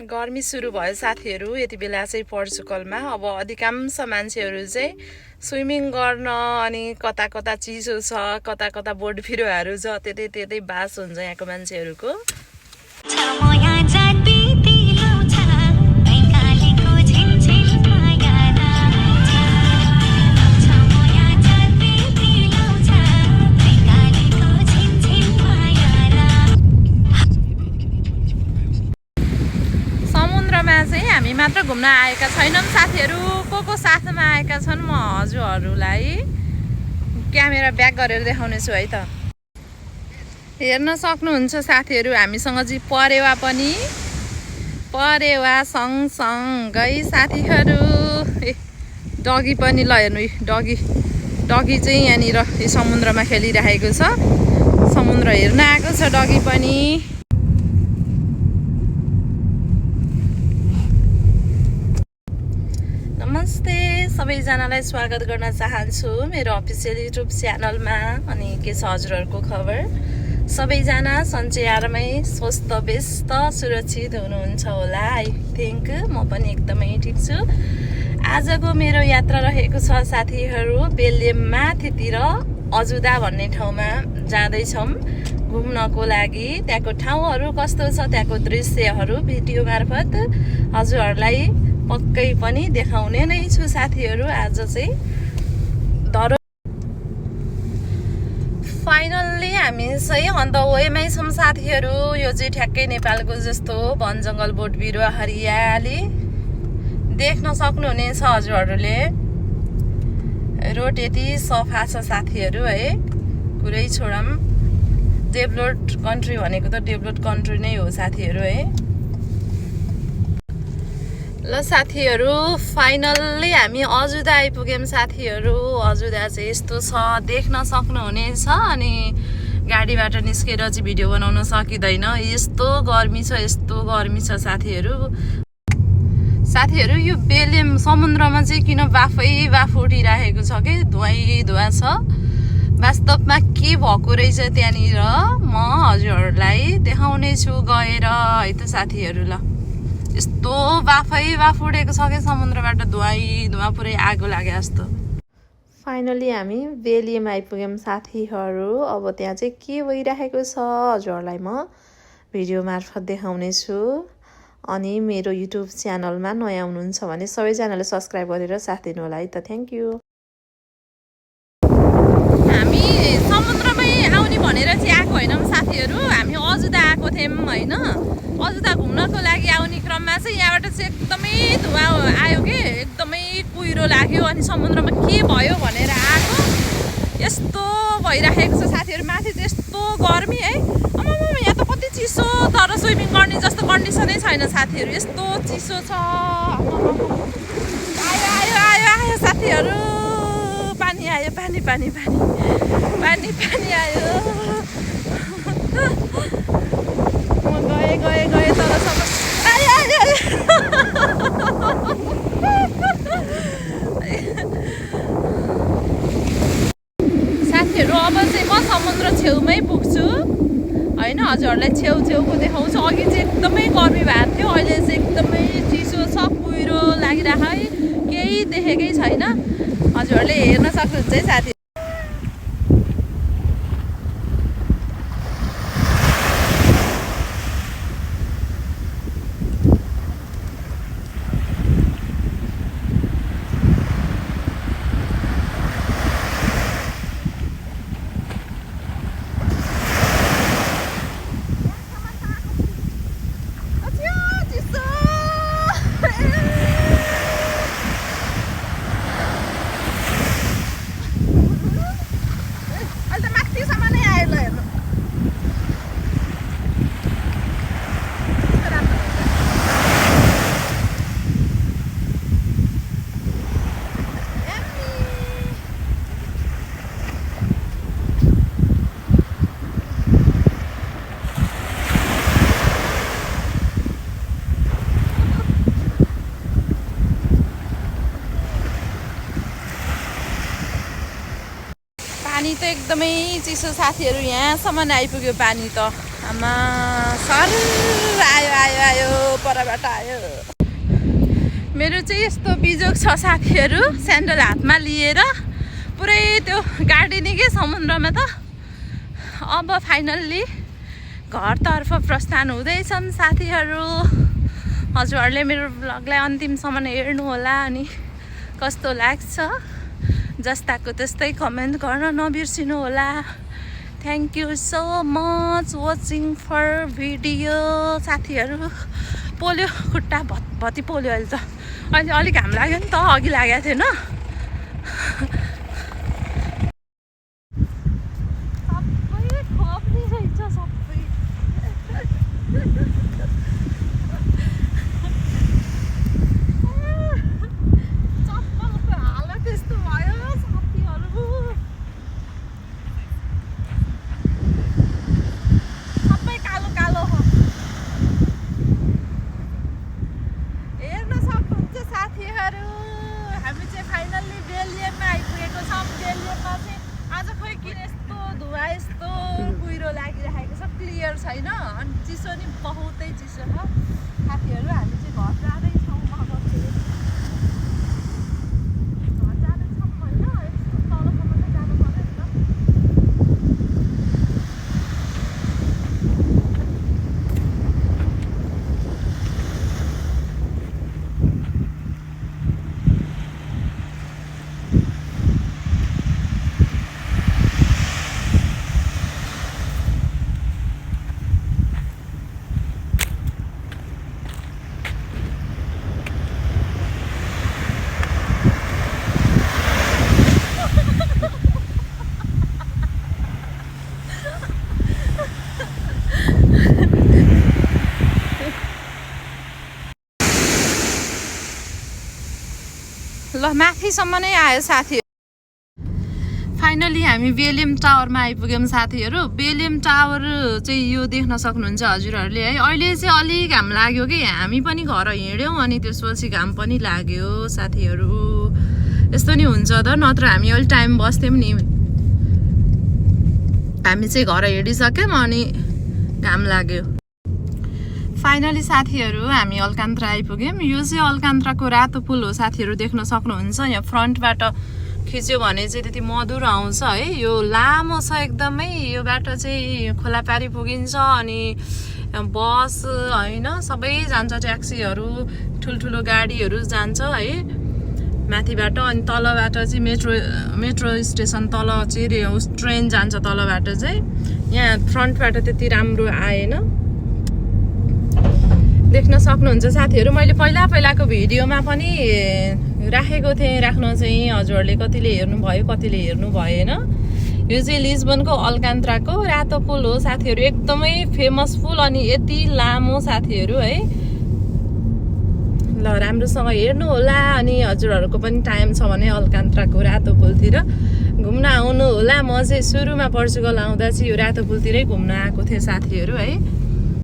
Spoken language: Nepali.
गर्मी सुरु भयो साथीहरू। यति बेला चाहिँ पोर्चुगलमा अब अधिकांश मान्छेहरू चाहिँ स्विमिङ गर्न अनि कता कता चिसो छ, कता कता बोट बिरुवाहरू छ, त्यतै त्यतै बास हुन्छ यहाँको मान्छेहरूको। समुद्रमा चाहिँ हामी मात्र घुम्न आएका छैनौँ साथीहरू, को साथमा आएका छन् म हजुरहरूलाई क्यामेरा ब्याक गरेर देखाउने छु है त। हेर्न सक्नुहुन्छ साथीहरू, हामीसँग चाहिँ परेवा पनि, परेवा सँगसँगै साथीहरू डगी पनि ल हेर्नु, डगी चाहिँ यहाँनिर समुद्रमा खेलिरहेको छ। समुद्र हेर्न आएको छ डगी पनि। नमस्ते सबैजनालाई स्वागत गर्न चाहन्छु मेरो अफिसियल युट्युब च्यानलमा। अनि के छ हजुरहरूको खबर? सबैजना सन्चै आरामै स्वस्थ व्यस्त सुरक्षित हुनुहुन्छ होला। आई थिङ्क म पनि एकदमै ठिक छु। आजको मेरो यात्रा रहेको छ साथीहरू बेल्जियममा, त्यतिर अजुदा भन्ने ठाउँमा जाँदैछौँ घुम्नको लागि। त्यहाँको ठाउँहरू कस्तो छ, त्यहाँको दृश्यहरू भिडियो मार्फत हजुरहरूलाई पक्कै पनि देखाउने नै छु साथीहरू। आज चाहिँ फाइनल्ली हामी चाहिँ अन द वेमै छौँ साथीहरू। यो चाहिँ ठ्याक्कै नेपालको जस्तो वन जङ्गल बोट बिरुवा हरियाली देख्न सक्नुहुनेछ हजुरहरूले। रोड यति सफा छ साथीहरू है, कुरै छोडौँ। डेभलप्ड कन्ट्री भनेको त डेभलप्ड कन्ट्री नै हो साथीहरू है। ल साथीहरू फाइनल्ली हामी अजुदा आइपुग्यौँ साथीहरू। अजुदा चाहिँ यस्तो छ देख्न सक्नुहुनेछ। अनि गाडीबाट निस्केर चाहिँ भिडियो बनाउन सकिँदैन, यस्तो गर्मी छ, यस्तो गर्मी छ साथीहरू। यो बेल्जियम समुद्रमा चाहिँ किन बाफ उठिरहेको छ कि धुवा छ। वास्तवमा के भएको रहेछ त्यहाँनिर म हजुरहरूलाई देखाउने छु गएर है त साथीहरू। ल यस्तो बाफ उडेको छ कि समुद्रबाट धुवा पुरै आगो लागे जस्तो। फाइनली हामी बेल्जियम आइपुग्यौँ साथीहरू। अब त्यहाँ चाहिँ के भइरहेको छ हजुरहरूलाई म भिडियो मार्फत देखाउने छु। अनि मेरो युट्युब च्यानलमा नयाँ हुनुहुन्छ भने सबैजनाले सब्सक्राइब गरेर साथ दिनु होला है त। Thank you. हामी समुद्रमै आउने भनेर चाहिँ आएको होइनौँ साथीहरू, हामी अजुदा आएको थियौँ होइन। अजुदा घुम्नको लागि आउने क्रममा चाहिँ यहाँबाट चाहिँ एकदमै धुवा आयो कि एकदमै कुहिरो लाग्यो। अनि समुद्रमा के भयो भनेर आएको, यस्तो भइराखेको छ साथीहरू। माथि चाहिँ यस्तो गर्मी है, यहाँ त कति चिसो, तर स्विमिङ गर्ने जस्तो कन्डिसनै छैन साथीहरू, यस्तो चिसो छ। आयो साथीहरू, पानी आयो, पानी आयो। गए तर साथीहरू अब चाहिँ म समुद्र छेउमै पुग्छु होइन। हजुरहरूलाई छेउको देखाउँछु। अघि चाहिँ एकदमै गर्मी भएको थियो, अहिले चाहिँ एकदमै चिसो छ, कुहिरो लागिरहेको है, केही देखेकै छैन। हजुरहरूले हेर्न सक्नुहुन्छ है साथी। पानी त एकदमै चिसो साथीहरू, यहाँसम्म आइपुग्यो पानी त। आमा सर आयो पर तलबाट आयो। मेरो चाहिँ यस्तो बिजोग छ साथीहरू, स्यान्डल हातमा लिएर पुरै त्यो गार्डनिङै समुद्रमा त। अब फाइनल्ली घरतर्फ प्रस्थान हुँदैछन् साथीहरू। हजुरहरूले मेरो भ्लगलाई अन्तिमसम्म हेर्नु होला अनि कस्तो लाग्छ जस्ताको त्यस्तै कमेन्ट गर्न नबिर्सिनु होला। Thank you so much watching for video साथीहरू। पोल्यो खुट्टा भत्ती पोल्यो अहिले त। अहिले अलिक घाम लाग्यो नि त, अघि लागेको थिएन। सबै खोप्ने रहेछ सबै। चप्पलको हालत यस्तो भयो साथीहरू। सबै कालो कालो हो। हेर्न सक्नुहुन्छ साथीहरू, हामी चाहिँ फाइनल्ली बेलियममा आइपुगेको छौँ। बेलियममा चाहिँ आज खोइ किन यस्तो धुवा यस्तो कुहिरो लागिरहेको छ, क्लियर छैन। अनि चिसो नि बहुतै चिसो छ साथीहरू। हामी चाहिँ घर जाँदैछौँ। घर जाँदैछौँ होइन, यस्तो तलसम्म चाहिँ जानु पर्दैन। ल माथिसम्म नै आयो साथी। फाइनली हामी बेलियम टावरमा आइपुग्यौँ साथीहरू। बेलियम टावर चाहिँ यो देख्न सक्नुहुन्छ हजुरहरूले है। अहिले चाहिँ अलिक घाम लाग्यो कि हामी पनि घर हिँड्यौँ अनि त्यसपछि घाम पनि लाग्यो साथीहरू। यस्तो नि हुन्छ त, नत्र हामी अलि टाइम बस्थ्यौँ नि। हामी चाहिँ घर हिँडिसक्यौँ अनि घाम लाग्यो। फाइनली साथीहरू हामी अलकान्त्रा आइपुग्यौँ। यो चाहिँ अलकान्त्राको रातो पुल हो साथीहरू, देख्न सक्नुहुन्छ। यहाँ फ्रन्टबाट खिच्यो भने चाहिँ त्यति मधुर आउँछ है। यो लामो छ एकदमै। यो बाटो चाहिँ खोलापारी पुगिन्छ अनि बस होइन सबै जान्छ, ट्याक्सीहरू ठुल्ठुलो गाडीहरू जान्छ है माथिबाट। अनि तलबाट चाहिँ मेट्रो स्टेसन तल चाहिँ ट्रेन जान्छ तलबाट चाहिँ। यहाँ फ्रन्टबाट त्यति राम्रो आएन, देख्न सक्नुहुन्छ साथीहरू। मैले पहिलाको भिडियोमा पनि राखेको थिएँ, राख्न चाहिँ हजुरहरूले कतिले हेर्नुभयो कतिले हेर्नु भएन। यो चाहिँ लिस्बनको अलकान्त्राको रातो पुल हो साथीहरू, एकदमै फेमस पुल अनि यति लामो साथीहरू है। ल राम्रोसँग हेर्नु होला अनि हजुरहरूको पनि टाइम छ भने अलकान्त्राको रातो पुलतिर घुम्न आउनु होला। म चाहिँ सुरुमा पोर्चुगल आउँदा चाहिँ यो रातो पुलतिरै घुम्न आएको थिएँ साथीहरू है।